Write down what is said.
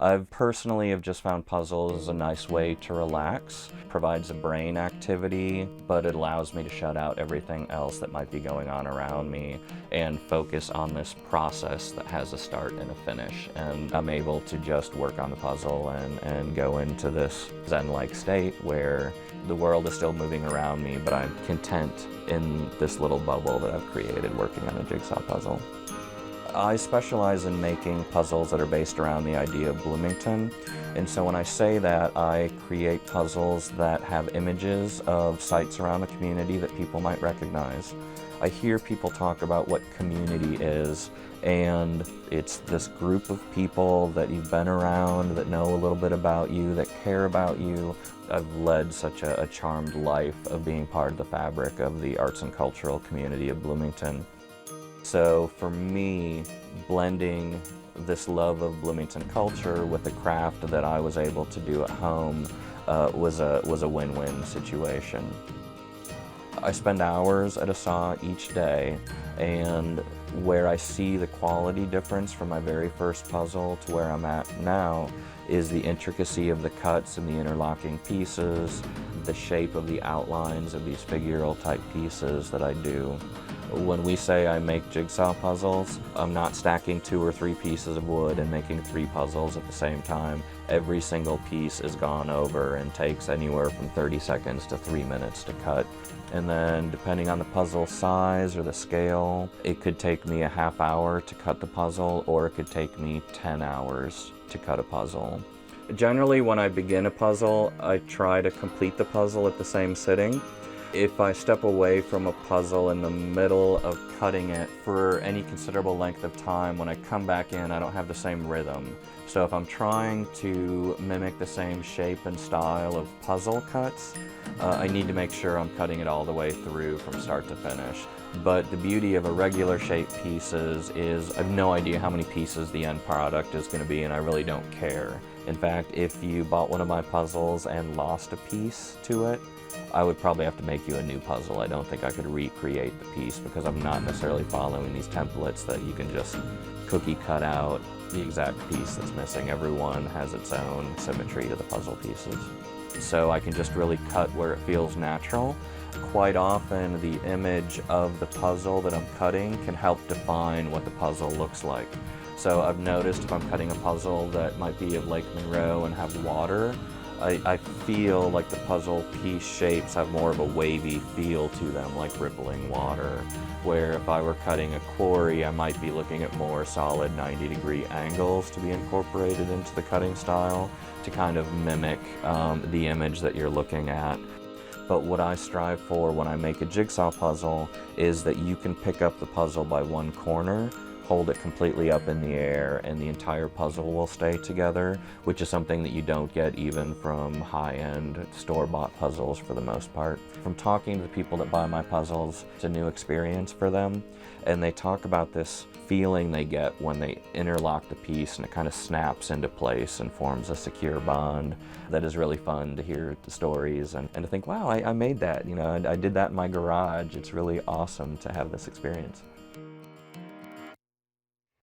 I've personally have just found puzzles as a nice way to relax, provides a brain activity, but it allows me to shut out everything else that might be going on around me and focus on this process that has a start and a finish. And I'm able to just work on the puzzle and go into this zen-like state where the world is still moving around me, but I'm content in this little bubble that I've created working on a jigsaw puzzle. I specialize in making puzzles that are based around the idea of Bloomington. And so when I say that, I create puzzles that have images of sites around the community that people might recognize. I hear people talk about what community is, and it's this group of people that you've been around, that know a little bit about you, that care about you. I've led such a charmed life of being part of the fabric of the arts and cultural community of Bloomington. So for me, blending this love of Bloomington culture with the craft that I was able to do at home was a win-win situation. I spend hours at a saw each day, and where I see the quality difference from my very first puzzle to where I'm at now is the intricacy of the cuts and the interlocking pieces, the shape of the outlines of these figural type pieces that I do. When we say I make jigsaw puzzles, I'm not stacking 2 or 3 pieces of wood and making 3 puzzles at the same time. Every single piece is gone over and takes anywhere from 30 seconds to 3 minutes to cut. And then depending on the puzzle size or the scale, it could take me a half hour to cut the puzzle, or it could take me 10 hours to cut a puzzle. Generally, when I begin a puzzle, I try to complete the puzzle at the same sitting. If I step away from a puzzle in the middle of cutting it for any considerable length of time, when I come back in, I don't have the same rhythm. So if I'm trying to mimic the same shape and style of puzzle cuts, I need to make sure I'm cutting it all the way through from start to finish. But the beauty of irregular shaped pieces is I have no idea how many pieces the end product is going to be, and I really don't care. In fact, if you bought one of my puzzles and lost a piece to it, I would probably have to make you a new puzzle. I don't think I could recreate the piece because I'm not necessarily following these templates that you can just cookie cut out the exact piece that's missing. Everyone has its own symmetry to the puzzle pieces. So I can just really cut where it feels natural. Quite often the image of the puzzle that I'm cutting can help define what the puzzle looks like. So I've noticed if I'm cutting a puzzle that might be of Lake Monroe and have water, I feel like the puzzle piece shapes have more of a wavy feel to them, like rippling water. Where if I were cutting a quarry, I might be looking at more solid 90-degree angles to be incorporated into the cutting style to kind of mimic the image that you're looking at. But what I strive for when I make a jigsaw puzzle is that you can pick up the puzzle by one corner, hold it completely up in the air, and the entire puzzle will stay together, which is something that you don't get even from high-end store-bought puzzles for the most part. From talking to the people that buy my puzzles, it's a new experience for them, and they talk about this feeling they get when they interlock the piece and it kind of snaps into place and forms a secure bond. That is really fun to hear the stories and to think, wow, I made that, you know, I did that in my garage. It's really awesome to have this experience.